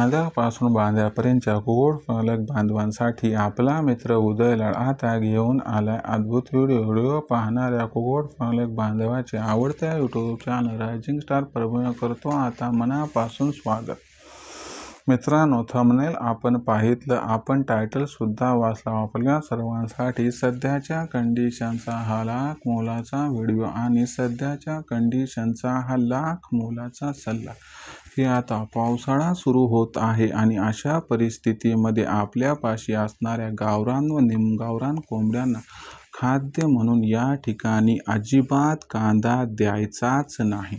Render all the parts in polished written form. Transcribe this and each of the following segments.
आंध्यापासून बांद्यापर्यंतच्या कुक्कुटपालक बांधवांसाठी आपला मित्र उदयलाड आता घेऊन आलाय अद्भुत व्हिडिओ पाहणाऱ्या कुक्कुटपालक बांधवाचे आवडत्या YouTube channel rising star Parbhani करतो आता मनापासून स्वागत। मित्रांनो, थंबनेल आपण पाहितलं, आपण टायटल सुद्धा वाचला। आपल्या सर्वांसाठी सध्याच्या कंडिशनचा हा लाख मोलाचा व्हिडिओ आणि सध्याच्या कंडिशनचा हा लाख मोलाचा सल्ला की आता पावसाळा सुरू होत आहे आणि अशा परिस्थितीमध्ये आपल्यापाशी असणाऱ्या गावरान व निमगावरान कोंबड्यांना खाद्य म्हणून या ठिकाणी अजिबात कांदा द्यायचाच नाही।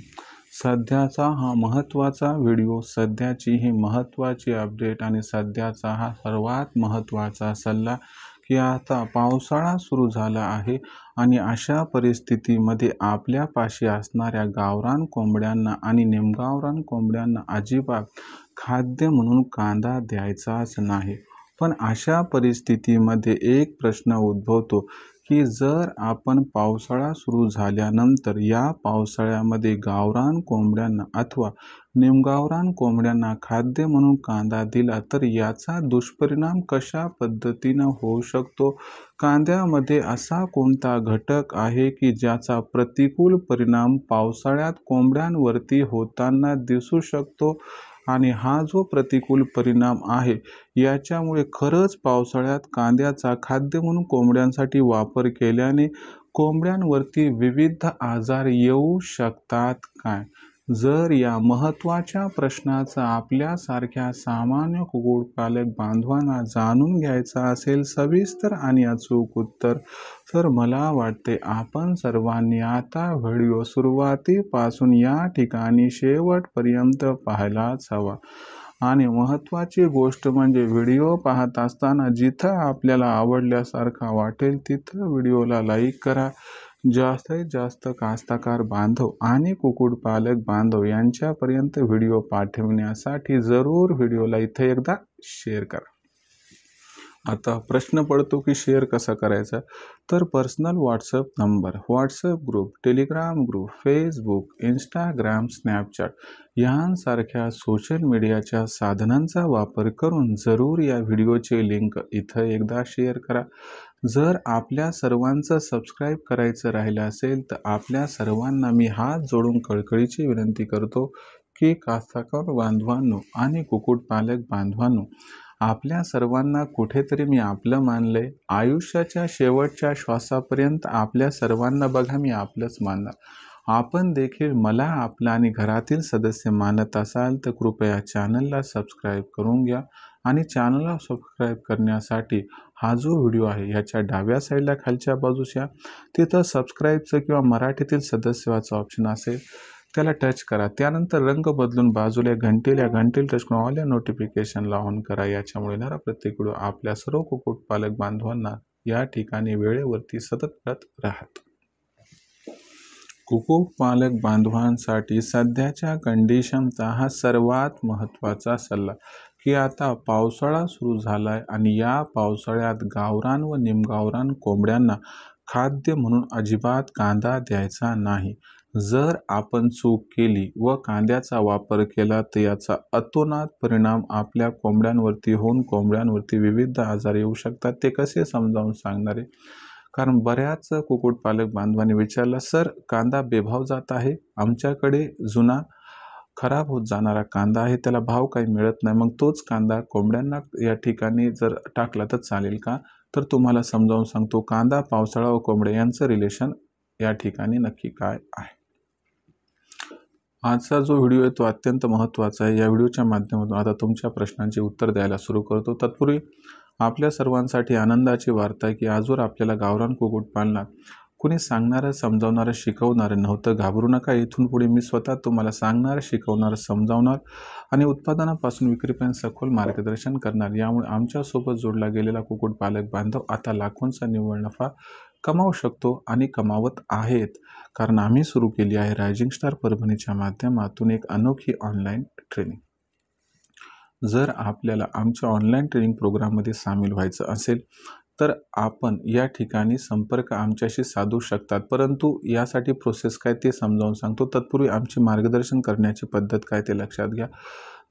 सध्याचा हा महत्त्वाचा व्हिडिओ, सध्याची ही महत्त्वाची अपडेट आणि सध्याचा हा सर्वात महत्त्वाचा सल्ला की आता पावसाळा सुरू झाला आहे आणि अशा परिस्थितीमध्ये आपल्यापाशी असणाऱ्या गावरान कोंबड्यांना आणि निमगावरान कोंबड्यांना अजिबात खाद्य म्हणून कांदा द्यायचाच नाही। पण अशा परिस्थितीमध्ये एक प्रश्न उद्भवतो की जर आपण पावसाळा सुरू झाल्यानंतर या पावसाळ्यामध्ये गावरान कोंबड्यांना अथवा निमगावरान कोंबड्यांना खाद्य म्हणून कांदा दिला तर याचा दुष्परिणाम कशा पद्धतीने होऊ शकतो? कांद्यामध्ये असा कोणता घटक आहे की ज्याचा प्रतिकूल परिणाम पावसाळ्यात कोंबड्यांवरती होताना दिसू शकतो? आणि हा जो प्रतिकूल परिणाम आहे याच्यामुळे खरंच पावसाळ्यात कांद्याचा खाद्य म्हणून कोंबड्यांसाठी वापर केल्याने कोंबड्यांवरती विविध आजार येऊ शकतात काय? जर या महत्त्वाच्या प्रश्नाचं आपल्यासारख्या सामान्य कुक्कुटपालक बांधवांना जाणून घ्यायचं असेल सविस्तर आणि अचूक उत्तर, तर मला वाटते आपण सर्वांनी आता व्हिडिओ सुरुवातीपासून या ठिकाणी शेवटपर्यंत पाहायलाच हवा। आणि महत्त्वाची गोष्ट म्हणजे व्हिडिओ पाहत असताना जिथं आपल्याला आवडल्यासारखा वाटेल तिथं व्हिडिओला लाईक करा। जास्तीत जास्त कास्तकार बांधव आणि कुक्कुटपालक बांधव यांच्यापर्यंत व्हिडिओ पाठवण्यासाठी जरूर व्हिडिओला इथे एकदा शेअर करा। आता प्रश्न पडतो की शेअर कसा करायचा? तर personal WhatsApp number, WhatsApp group, Telegram group, Facebook, Instagram, Snapchat यांसारख्या सोशल मीडियाच्या साधनांचा वापर करून जरूर या व्हिडिओची लिंक इथं एकदा शेअर करा। जर आपल्या सर्वांचं सबस्क्राईब करायचं राहिलं असेल तर आपल्या सर्वांना मी हात जोडून कळकळीची विनंती करतो की कास्तकार बांधवांनो आणि कुक्कुटपालक बांधवांनो, आपल्या सर्वांना कुठेतरी मी आपलं मानलंय। आयुष्याच्या शेवटच्या श्वासापर्यंत आपल्या सर्वांना बघा मी आपलंच मानणार। आपण देखील मला आपला आणि घरातील सदस्य मानत असाल तर कृपया चॅनलला सबस्क्राईब करून घ्या। आणि चॅनलला सबस्क्राईब करण्यासाठी हा जो व्हिडिओ आहे ह्याच्या डाव्या साईडला खालच्या बाजूच्या तिथं सबस्क्राईबचं किंवा मराठीतील सदस्यत्वाचं ऑप्शन असेल त्याला टच करा। त्यानंतर रंग बदलून बाजूला घंटेला टच करून ऑल नोटिफिकेशनला ऑन करा। याच्यामुळे येणारा प्रत्येक व्हिडिओ आपल्या सर्व कुक्कुटपालक बांधवांना या ठिकाणी वेळेवरती सतत मिळत राहत। कुक्कुटपालक बांधवांसाठी सध्याच्या कंडिशनचा हा सर्वात महत्त्वाचा सल्ला की आता पावसाळा सुरू झालाय आणि या पावसाळ्यात गावरान व निमगावरान कोंबड्यांना खाद्य म्हणून अजिबात कांदा द्यायचा नाही। जर आपण चूक केली व कांद्याचा वापर केला तर याचा अतोनात परिणाम आपल्या कोंबड्यांवरती होऊन कोंबड्यांवरती विविध आजार येऊ शकतात। ते कसे समजावून सांगणार आहे? कारण बऱ्याच कुक्कुटपालक बांधवांनी विचारलं, सर कांदा बेभाव जात आहे, आमच्याकडे जुना खराब होत जाणारा कांदा आहे, त्याला भाव काही मिळत नाही, मग तोच कांदा कोंबड्यांना या ठिकाणी जर टाकला तर चालेल का? तर तुम्हाला समजावून सांगतो, कांदा, पावसाळा व कोंबड्या यांचं रिलेशन या ठिकाणी नक्की काय आहे। आजचा जो व्हिडिओ आहे तो अत्यंत महत्त्वाचा आहे। या व्हिडिओच्या माध्यमातून आता तुमच्या प्रश्नांची उत्तर द्यायला सुरू करतो। तत्पूर्वी आपल्या सर्वांसाठी आनंदाची वार्ता आहे की आजवर आपल्याला गावरान कुक्कुटपालनात कुणी सांगणारं, समजावणारं, शिकवणारं नव्हतं। घाबरू नका, इथून पुढे मी स्वतः तुम्हाला सांगणार, शिकवणार, समजावणार आणि उत्पादनापासून विक्रीपर्यंत सखोल मार्गदर्शन करणार। यामुळे आमच्यासोबत जोडला गेलेला कुक्कुटपालक बांधव आता लाखोंचा निव्वळ नफा कमावू शकतो आणि कमावत आहेत। कारण आम्ही सुरू केली आहे रायझिंग स्टार परभणीच्या माध्यमातून एक अनोखी ऑनलाईन ट्रेनिंग। जर आपल्याला आमच्या ऑनलाईन ट्रेनिंग प्रोग्राममध्ये सामील व्हायचं असेल तर आपण या ठिकाणी संपर्क आमच्याशी साधू शकतात। परंतु यासाठी प्रोसेस काय ते समजावून सांगतो। तत्पूर्वी आमचे मार्गदर्शन करण्याची पद्धत काय ते लक्षात घ्या।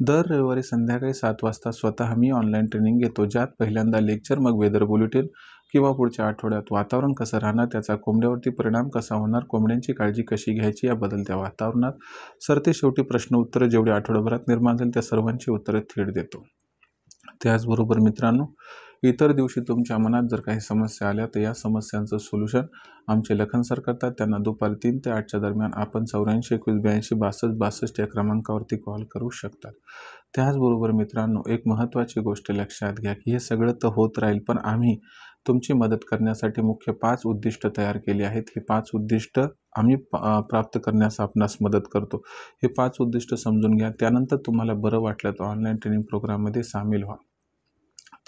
दर रविवारी संध्याकाळी 7 वाजता स्वतः मी ऑनलाईन ट्रेनिंग घेतो, ज्यात पहिल्यांदा लेक्चर, मग वेदर बुलेटिन किंवा पुढच्या आठवड्यात वातावरण कसं राहणार, त्याचा कोंबड्यावरती परिणाम कसा होणार, कोंबड्यांची काळजी कशी घ्यायची या बदलत्या वातावरणात. सरतेशेवटी प्रश्न उत्तरं जेवढी आठवड्याभरात निर्माण झाली त्या सर्वांची उत्तरं थेट देतो. त्याचबरोबर मित्रांनो, इतर दिवशी तुमच्या मनात जर काही समस्या आल्या तर या समस्यांचं सोल्युशन आमचे लखन सर करतात. त्यांना दुपारी 3 ते 8च्या दरम्यान आपण 84 21 82 62 62 या क्रमांकावरती कॉल करू शकतात. त्याचबरोबर मित्रांनो, एक महत्त्वाची गोष्ट लक्षात घ्या की हे सगळं तर होत राहील, पण आम्ही तुमची मदत करण्यासाठी मुख्य 5 उद्दिष्ट तयार केली आहेत. हे 5 उद्दिष्ट आम्ही प्राप्त करण्यास आपणास मदत करतो. हे 5 उद्दिष्ट समजून घ्या. त्यानंतर तुम्हाला बरं वाटलं तर ऑनलाईन ट्रेनिंग प्रोग्राममध्ये सामील व्हा.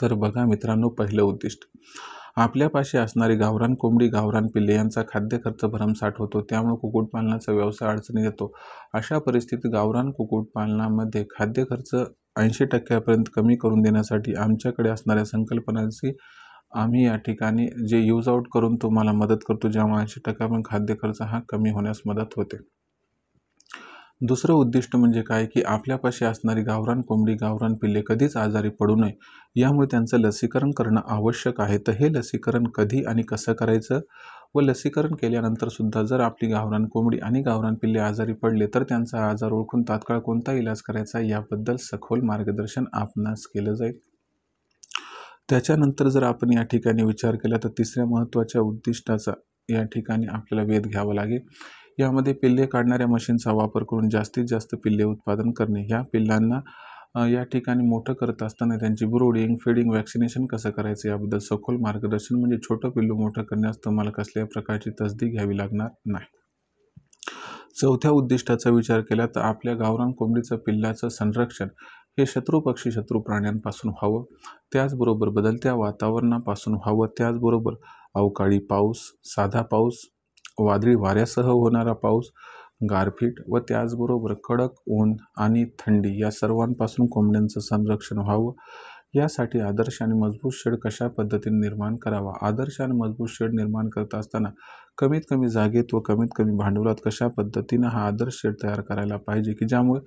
तर बघा मित्रांनो, पहिलं उद्दिष्ट, आपल्यापाशी असणारी गावरान कोंबडी, गावरान पिल्ले यांचा खाद्य खर्च भरमसाठ होतो, त्यामुळे कुक्कुटपालनाचा व्यवसाय अडचणीत येतो. अशा परिस्थितीत गावरान कुक्कुटपालनामध्ये खाद्य खर्च 80% कमी करून देण्यासाठी आमच्याकडे असणाऱ्या संकल्पनांची आम्ही या ठिकाणी जे यूज आउट करून तुम्हाला मदत करतो, ज्यामुळे 80% खाद्य खर्च हा कमी होण्यास मदत होते. दुसरं उद्दिष्ट म्हणजे काय की आपल्यापाशी असणारी गावरान कोंबडी, गावरान पिल्ले कधीच आजारी पडू नये, यामुळे त्यांचं लसीकरण करणं आवश्यक आहे. तर हे लसीकरण कधी आणि कसं करायचं व लसीकरण केल्यानंतर सुद्धा जर आपली गावरान कोंबडी आणि गावरान पिल्ले आजारी पडले तर त्यांचा आजार ओळखून तात्काळ कोणता इलाज करायचा याबद्दल सखोल मार्गदर्शन आपणास केलं जाईल. त्याच्यानंतर जर आपण या ठिकाणी विचार केला तर तिसऱ्या महत्त्वाच्या उद्दिष्टाचा या ठिकाणी आपल्याला वेध घ्यावा लागेल. यामध्ये पिल्ले काढणाऱ्या मशीनचा वापर करून जास्तीत जास्त पिल्ले उत्पादन करणे. ह्या पिल्लांना या ठिकाणी मोठं करत असताना त्यांची ब्रूडिंग, फीडिंग, वॅक्सिनेशन कसं करायचं याबद्दल सखोल मार्गदर्शन, म्हणजे छोटं पिल्लू मोठं करण्यास तुम्हाला कसल्याही प्रकारची तसदी घ्यावी लागणार नाही. चौथ्या उद्दिष्टाचा विचार केला तर आपल्या गावरान कोंबडीचं पिल्लाचं संरक्षण हे शत्रू पक्षी, शत्रू प्राण्यांपासून व्हावं, त्याचबरोबर बदलत्या वातावरणापासून व्हावं, त्याचबरोबर अवकाळी पाऊस, साधा पाऊस, वादळी वाऱ्यासह होणारा पाऊस, गारपीट व त्याचबरोबर कडक ऊन आणि थंडी या सर्वांपासून कोंबड्यांचं संरक्षण व्हावं. यासाठी आदर्श आणि मजबूत शेड कशा पद्धतीने निर्माण करावा. आदर्श आणि मजबूत शेड निर्माण करत असताना कमीत कमी जागेत व कमीत कमी भांडवलात कशा पद्धतीनं हा आदर्श शेड तयार करायला पाहिजे की ज्यामुळे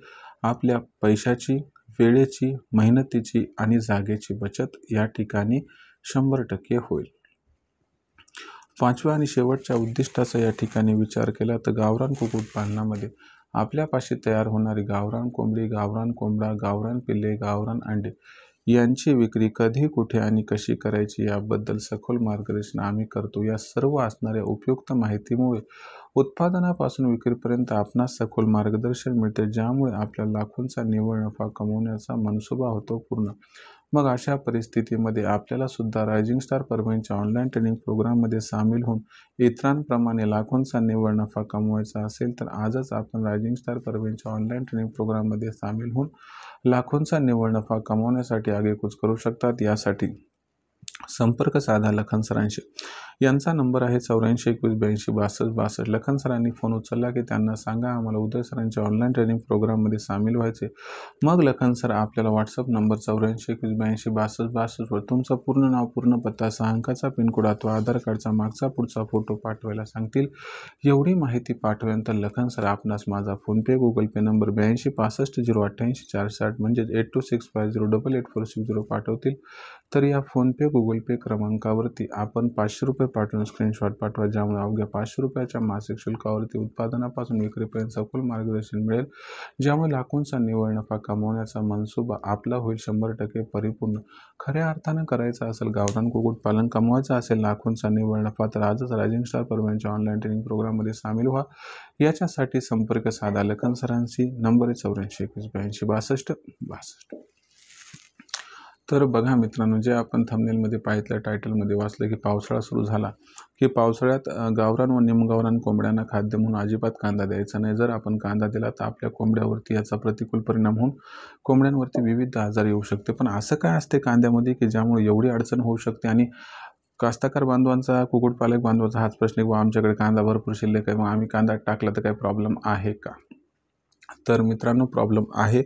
आपल्या पैशाची, वेळेची, मेहनतीची आणि जागेची बचत या ठिकाणी 100% होईल. पाचव्या आणि शेवटच्या उद्दिष्टाचा या ठिकाणी विचार केला तर गावरान कुक्कुटपालनामध्ये आपल्यापाशी तयार होणारी गावरान कोंबडी, गावरान कोंबडा, गावरान पिल्ले, गावरान अंडे यांची विक्री कधी, कुठे आणि कशी करायची याबद्दल सखोल मार्गदर्शन आम्ही करतो. या सर्व असणाऱ्या उपयुक्त माहितीमुळे उत्पादनापासून विक्रीपर्यंत आपणास सखोल मार्गदर्शन मिळते, ज्यामुळे आपल्या लाखोंचा निव्वळ नफा कमवण्याचा मनसुबा होतो पूर्ण. मग अशा परिस्थितीमध्ये आपल्याला सुद्धा रायझिंग स्टार परभणीच्या ऑनलाईन ट्रेनिंग प्रोग्राममध्ये सामील होऊन इतरांप्रमाणे लाखोंचा निव्वळ नफा कमवायचा असेल तर आजच आपण रायझिंग स्टार परभणीच्या ऑनलाईन ट्रेनिंग प्रोग्राममध्ये सामील होऊन लाखोंचा निव्वळ नफा कमवण्यासाठी आगेकूच करू शकतात. यासाठी संपर्क साधा लखन सरांशी. यांचा नंबर आहे 84 21 82 62 62. लखन सरांनी फोन उचलला की त्यांना सांगा आम्हाला उदय सरांच्या ऑनलाईन ट्रेनिंग प्रोग्राममध्ये सामील व्हायचे. मग लखन सर आपल्याला व्हॉट्सअप नंबर 84 21 82 62 62 वर तुमचं पूर्ण नाव, पूर्ण पत्ता, 6 अंकाचा पिनकोड अथवा आधार कार्डचा मागचा पुढचा फोटो पाठवायला सांगतील. एवढी माहिती पाठवल्यानंतर लखन सर आपणास माझा फोनपे, गुगल पे नंबर 82 65 088 460 म्हणजेच 8265088460 पाठवतील. तर या फोनपे, गुगल पे क्रमांकावरती आपण 500 रुपये पाठवून स्क्रीनशॉट पाठवा, ज्यामुळे अवघ्या 500 रुपयाच्या मासिक शुल्कावरती उत्पादनापासून विक्रीपर्यंत सखोल मार्गदर्शन मिळेल, ज्यामुळे लाखोंचा निव्वळ नफा कमवण्याचा मनसुबा आपला होईल 100% परिपूर्ण. खऱ्या अर्थानं करायचं असेल गावरान कुक्कुटपालन, कमवायचं असेल लाखोंचा निव्वळ नफा, तर आजच रायझिंग स्टार परभणीच्या ऑनलाईन ट्रेनिंग प्रोग्राममध्ये सामील व्हा. याच्यासाठी संपर्क साधा लखन सरांशी. नंबर आहे 84 21 82 62 62. तर बघा मित्रांनो, जे आपण थंबनेलमध्ये पाहितलं, टायटलमध्ये वाचलं की पावसाळा सुरू झाला की पावसाळ्यात गावरान व निमगावरान कोंबड्यांना खाद्य म्हणून अजिबात कांदा द्यायचा नाही. जर आपण कांदा दिला तर आपल्या कोंबड्यावरती याचा प्रतिकूल परिणाम होऊन कोंबड्यांवरती विविध आजार येऊ शकते. पण असं काय असते कांद्यामध्ये की ज्यामुळे एवढी अडचण होऊ शकते? आणि कास्तकार बांधवांचा, कुक्कुटपालक बांधवांचा हाच प्रश्न की आमच्याकडे कांदा भरपूर शिल्लक आहे, मग आम्ही कांदा टाकला तर काही प्रॉब्लेम आहे का? तर मित्रांनो प्रॉब्लेम आहे,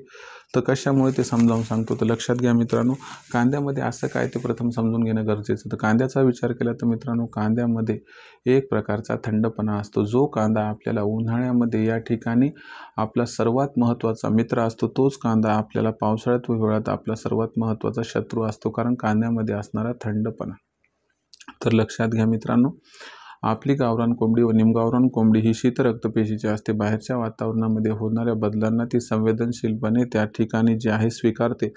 तर कशामुळे ते समजावून सांगतो. तर लक्षात घ्या मित्रांनो, कांद्यामध्ये असं काय ते प्रथम समजून घेणं गरजेचं. तर कांद्याचा विचार केला तर मित्रांनो, कांद्यामध्ये एक प्रकारचा थंडपणा असतो. जो कांदा आपल्याला उन्हाळ्यामध्ये या ठिकाणी आपला सर्वात महत्त्वाचा मित्र असतो, तोच कांदा आपल्याला पावसाळ्यात व हिवाळ्यात आपला सर्वात महत्त्वाचा शत्रू असतो, कारण कांद्यामध्ये असणारा थंडपणा. तर लक्षात घ्या मित्रांनो, आपली गावरान कोंबडी व निमगावरान कोंबडी ही शीत रक्तपेशीची असते. बाहेरच्या वातावरणामध्ये होणाऱ्या बदलांना ती संवेदनशीलपणे त्या ठिकाणी जे आहे स्वीकारते.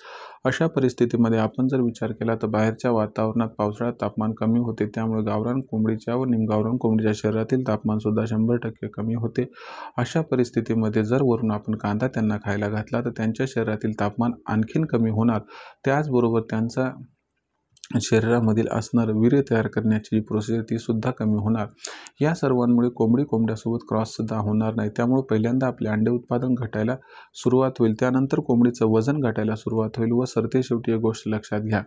अशा परिस्थितीमध्ये आपण जर विचार केला तर बाहेरच्या वातावरणात पावसाळ्यात तापमान कमी होते, त्यामुळे गावरान कोंबडीच्या व निमगावरान कोंबडीच्या शरीरातील तापमानसुद्धा 100% कमी होते. अशा परिस्थितीमध्ये जर वरून आपण कांदा त्यांना खायला घातला तर त्यांच्या शरीरातील तापमान आणखीन कमी होणार. त्याचबरोबर त्यांचा शरीरामधील असणारं वीर्य तयार करण्याची प्रोसेस ती सुद्धा कमी होणार. या सर्वांमुळे कोंबड्यासोबत क्रॉससुद्धा होणार नाही. त्यामुळे पहिल्यांदा आपले अंडे उत्पादन घटायला सुरुवात होईल, त्यानंतर कोंबडीचं वजन घटायला सुरुवात होईल व सरतेशेवटी एक गोष्ट लक्षात घ्या,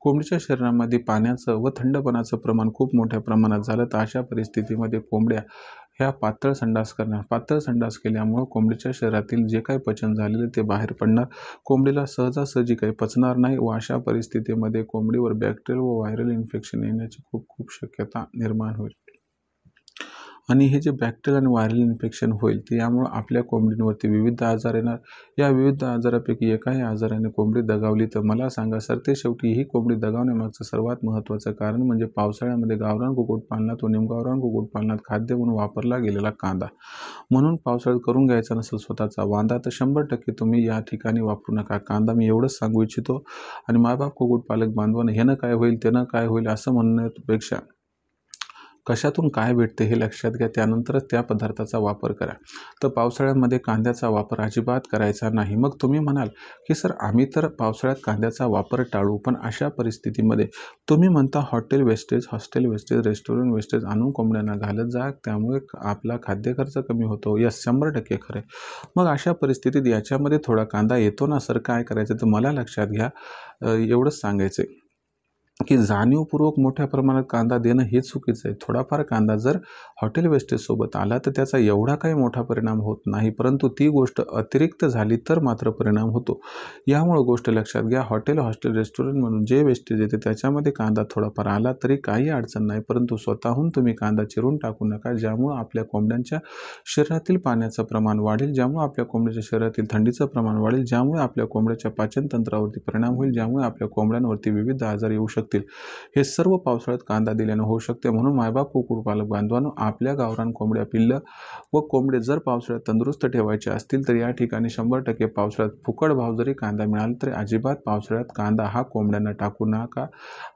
कोंबडीच्या शरीरामध्ये पाण्याचं व थंडपणाचं प्रमाण खूप मोठ्या प्रमाणात झालं तर अशा परिस्थितीमध्ये कोंबड्या ह्या पातळ संडास केल्यामुळं कोंबडीच्या शरीरातील जे काही पचन झालेले ते बाहेर पडणार. कोंबडीला सहजासहजी काही पचणार नाही व अशा परिस्थितीमध्ये कोंबडीवर बॅक्टेरियल व व्हायरल इन्फेक्शन येण्याची खूप शक्यता निर्माण होईल. आणि हे जे बॅक्टेरियल आणि व्हायरल इन्फेक्शन होईल ते यामुळे आपल्या कोंबडींवरती विविध आजार येणार. या विविध आजारापैकी एकाही आजाराने कोंबडी दगावली तर मला सांगा, सरतेशेवटी ही कोंबडी दगावण्यामागचं सर्वात महत्त्वाचं कारण म्हणजे पावसाळ्यामध्ये गावरान कुक्कुटपालनात व निमगावरान कुक्कुटपालनात खाद्य म्हणून वापरला गेलेला कांदा. म्हणून पावसाळ्यात करून घ्यायचा नसेल स्वतःचा वांदा तर 100% तुम्ही या ठिकाणी वापरू नका कांदा. मी एवढंच सांगू इच्छितो. आणि मायबाप कुक्कुटपालक बांधवांना ह्यानं काय होईल त्यानं काय होईल असं म्हणण्यापेक्षा कशातून काय भेटते हे लक्षात घ्या, त्यानंतरच त्या पदार्थाचा वापर करा. तर पावसाळ्यामध्ये कांद्याचा वापर अजिबात करायचा नाही. मग तुम्ही म्हणाल की सर आम्ही तर पावसाळ्यात कांद्याचा वापर टाळू, पण अशा परिस्थितीमध्ये तुम्ही म्हणता हॉस्टेल वेस्टेज, रेस्टॉरंट वेस्टेज आणून कोंबड्यांना घालत जा, त्यामुळे आपला खाद्य खर्च कमी होतो. यस, 100% खरं आहे. मग अशा परिस्थितीत याच्यामध्ये थोडा कांदा येतो ना सर, काय करायचं? तर मला लक्षात घ्या, एवढंच सांगायचं की जाणीवपूर्वक मोठ्या प्रमाणात कांदा देणं हे चुकीचं आहे. थोडाफार कांदा जर हॉटेल वेस्टेजसोबत आला तर त्याचा एवढा काही मोठा परिणाम होत नाही, परंतु ती गोष्ट अतिरिक्त झाली तर मात्र परिणाम होतो. यामुळे गोष्ट लक्षात घ्या, हॉस्टेल रेस्टॉरंट म्हणून जे वेस्टेज येते त्याच्यामध्ये कांदा थोडाफार आला तरी काही अडचण नाही, परंतु स्वतःहून तुम्ही कांदा चिरून टाकू नका, ज्यामुळे आपल्या कोंबड्यांच्या शरीरातील पाण्याचं प्रमाण वाढेल, ज्यामुळे आपल्या कोंबड्याच्या शरीरातील थंडीचं प्रमाण वाढेल, ज्यामुळे आपल्या कोंबड्याच्या पाचनतंत्रावरती परिणाम होईल, ज्यामुळे आपल्या कोंबड्यांवरती विविध आजार येऊ शकतील. हे सर्व पावसाळ्यात कांदा दिल्याने होऊ शकते. म्हणून मायबाप कुक्कुटपालक बांधवांनो, आपल्या गावरान कोंबड्या पिल्लं व कोंबडे जर पावसाळ्यात तंदुरुस्त ठेवायचे असतील तर या ठिकाणी 100% पावसाळ्यात फुकट भाव जरी कांदा मिळाला तरी अजिबात पावसाळ्यात कांदा हा कोंबड्यांना टाकू नका,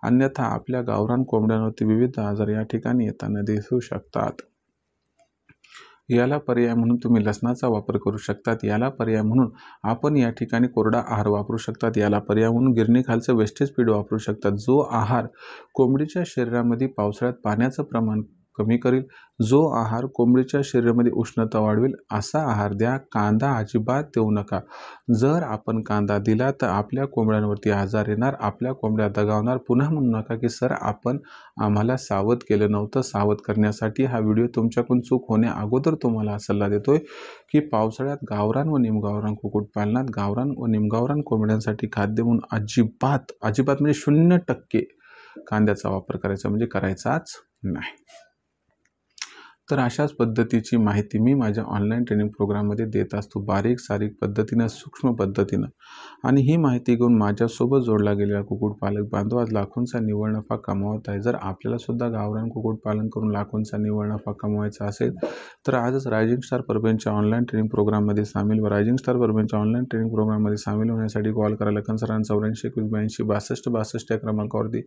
अन्यथा आपल्या गावरान कोंबड्यांवरती विविध आजार या ठिकाणी येताना दिसू शकतात. याला पर्याय म्हणून तुम्ही लसणाचा वापर करू शकतात. याला पर्याय म्हणून आपण या ठिकाणी कोरडा आहार वापरू शकतात. याला पर्याय म्हणून गिरणीखालचं वेस्टेज फीड वापरू शकतात. जो आहार कोंबडीच्या शरीरामध्ये पावसाळ्यात पाण्याचं प्रमाण कमी करेल, जो आहार कोंबडीच्या शरीरामध्ये उष्णता वाढवेल, असा आहार द्या. कांदा अजिबात देऊ नका. जर आपण कांदा दिला तर आपल्या कोंबड्यांवरती आजार येणार, आपल्या कोंबड्या दगावणार. पुन्हा म्हणू नका की सर आपण आम्हाला सावध केलं नव्हतं. सावध करण्यासाठी हा व्हिडिओ तुमच्याकडून चूक होण्या अगोदर तुम्हाला हा सल्ला देतोय की पावसाळ्यात गावरान व निमगावरान कुक्कुटपालनात गावरान व निमगावरान कोंबड्यांसाठी खाद्य म्हणून अजिबात म्हणजे 0% कांद्याचा वापर करायचा म्हणजे करायचाच नाही. तर अशाच पद्धतीची माहिती मी माझ्या ऑनलाईन ट्रेनिंग प्रोग्राममध्ये देत असतो, बारीक सारीक पद्धतीनं, सूक्ष्म पद्धतीनं. आणि ही माहिती घेऊन माझ्यासोबत जोडला गेलेला कुक्कुटपालक बांधव आज लाखोंचा निव्वळ नफा कमावत आहे. जर आपल्याला सुद्धा गावरान कुक्कुटपालन करून लाखोंचा निव्वळ नफा कमवायचा असेल तर आजच रायझिंग स्टार परभणीच्या ऑनलाईन ट्रेनिंग प्रोग्राममध्ये सामील व रायझिंग स्टार परभणीच्या ऑनलाईन ट्रेनिंग प्रोग्राममध्ये सामील होण्यासाठी कॉल करा. लखन सरांना 84 21 82 62 या क्रमांकावरती.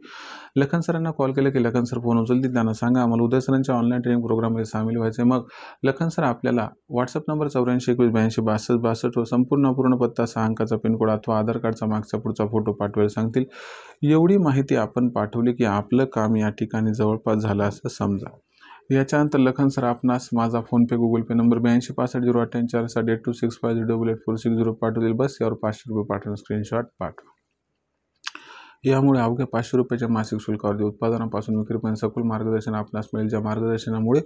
लखन सरांना कॉल केलं की लखन सर फोन उचलतील, त्यांना सांगा आम्हाला उदय सरांच्या ऑनलाईन ट्रेनिंग प्रोग्राममध्ये सामील व्हायचे. मग लखन सर आपल्याला व्हॉट्सअप नंबर 84 21 82 62 62 व संपूर्ण पत्ता, 6 अंकाचा पिनकोड अथवा आधार कार्डचा मागचा पुढचा फोटो पाठवायला सांगतील. एवढी माहिती आपण पाठवली की आपलं काम या ठिकाणी जवळपास झालं असं समजा. याच्यानंतर लखन सर आपणास माझा फोनपे गुगल पे नंबर 82 65 088 8265 पाठवतील. बस यावर 500 रुपये पाठवून स्क्रीनशॉट पाठवा. यामुळे अवघ्या 500 रुपयाच्या मासिक शुल्कावरती उत्पादनापासून विक्रीपर्यंत सखोल मार्गदर्शन आपणास मिळेल, ज्या मार्गदर्शनामुळे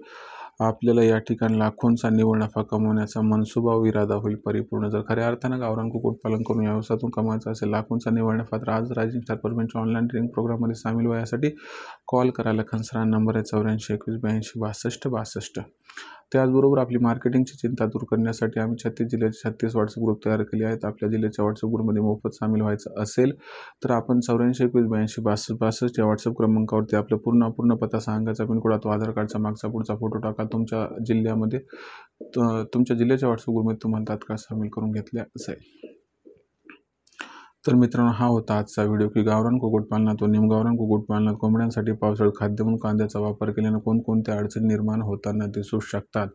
आपल्याला या ठिकाणी लाखोंचा निव्वळ नफा कमवण्याचा मनसुबा व इरादा होईल परिपूर्ण. जर खऱ्या अर्थानं गावरान कुक्कुटपालन करून या व्यवसायातून कमवायचा असेल लाखोंचा निव्वळ नफा, तर आज रायझिंग स्टार परभणीच्या ऑनलाईन ट्रेनिंग प्रोग्राममध्ये सामील व्हा. यासाठी कॉल करायला खंसरा नंबर आहे 84 21 82 62 62. त्याचबरोबर आपली मार्केटिंगची चिंता दूर करण्यासाठी आम्ही 36 जिल्ह्याचे 36 व्हॉट्सअप ग्रुप तयार केले आहेत. आपल्या जिल्ह्याच्या व्हॉट्सअप ग्रुपमध्ये मोफत सामील व्हायचं असेल तर आपण 84 21 82 62 62 या व्हॉट्सअप क्रमांकावरती आपलं पूर्ण पत्ता सांगायचा, पिनकोड अथवा आधार कार्डचा मागचा पुढचा फोटो टाका. तुमच्या जिल्ह्यामध्ये तुमच्या जिल्ह्याच्या व्हॉट्सअप ग्रुपमध्ये तुम्हाला तात्काळ सामील करून घेतले असेल. तर मित्रांनो, हा होता आजचा व्हिडिओ की गावरान कुक्कुटपालनातून निमगावरान कुक्कुटपालनात कोंबड्यांसाठी पावसाळ्यात खाद्य म्हणून कांद्याचा वापर केल्याने कोणकोणत्या अडचणी निर्माण होताना दिसू शकतात.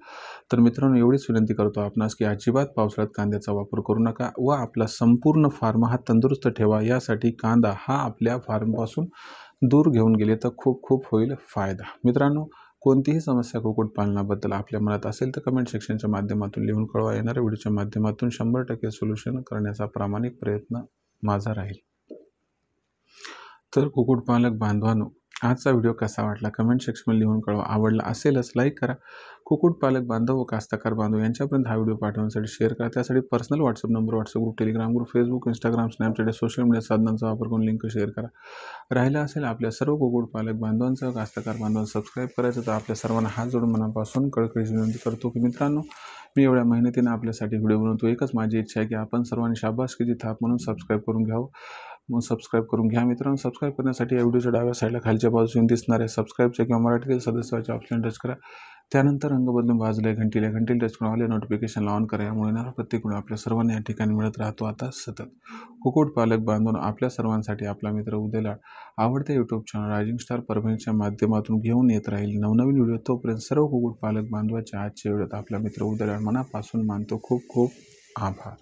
तर मित्रांनो, एवढीच विनंती करतो आपणास की अजिबात पावसाळ्यात कांद्याचा वापर करू नका व आपला संपूर्ण फार्म हा तंदुरुस्त ठेवा. यासाठी कांदा हा आपल्या फार्मपासून दूर घेऊन गेले तर खूप होईल फायदा. मित्रांनो, कोणतीही समस्या कुक्कुटपालनाबद्दल आपल्या मनात असेल तर कमेंट सेक्शनच्या माध्यमातून लिहून कळवा. येणाऱ्या व्हिडिओच्या माध्यमातून 100% सोल्युशन करण्याचा प्रामाणिक प्रयत्न माझा राहील. तर कुक्कुटपालक बांधवांनो, आजचा व्हिडिओ कसा वाटला कमेंट सेक्शनमध्ये लिहून कळवा. आवडला असेलच लाईक करा. कुक्कुटपालक बांधव व कास्तकार बांधव यांच्यापर्यंत हा व्हिडिओ पाठवण्यासाठी शेअर करा. त्यासाठी personal WhatsApp number, WhatsApp group, Telegram group, Facebook, Instagram, Snapchat या सोशल मीडिया साधनांचा वापर करून लिंक शेअर करा. राहिलं असेल आपल्या सर्व कुक्कुटपालक बांधवांचं, कास्तकार बांधवांना सबस्क्राईब करायचं, तर आपल्या सर्वांना हात जोडून मनापासून कळकळीची विनंती करतो की मित्रांनो, मी एवढ्या मेहनतीने आपल्यासाठी व्हिडिओ बनवतो. एकच माझी इच्छा आहे की आपण सर्वांनी शाबासकीची थाप म्हणून सबस्क्राईब करून घ्यावं. मग सबस्क्राईब करून घ्या मित्रांनो. सबस्क्राईब करण्यासाठी या व्हिडिओच्या डाव्या साईडला खालच्या बाजूने दिसणाऱ्या सबस्क्राईबच्या किंवा मराठीतील सदस्याच्या ऑप्शन टच करा. त्यानंतर रंग बदलून बाजूला घंटीला टच करून आले नोटिफिकेशनला ऑन करा. यामुळे येणारा प्रत्येक व्हिडिओ आपल्या सर्वांना या ठिकाणी मिळत राहतो आता सतत. कुक्कुटपालक बांधून आपल्या सर्वांसाठी आपला मित्र उदयलाड आवडते यूट्यूब चॅनल रायझिंग स्टार परभणीच्या माध्यमातून घेऊन येत राहील नवनवीन व्हिडिओ. तोपर्यंत सर्व कुक्कुटपालक बांधवाच्या आजच्या व्हिडिओत आपला मित्र उदयलाड मनापासून मानतो. खूप आभार.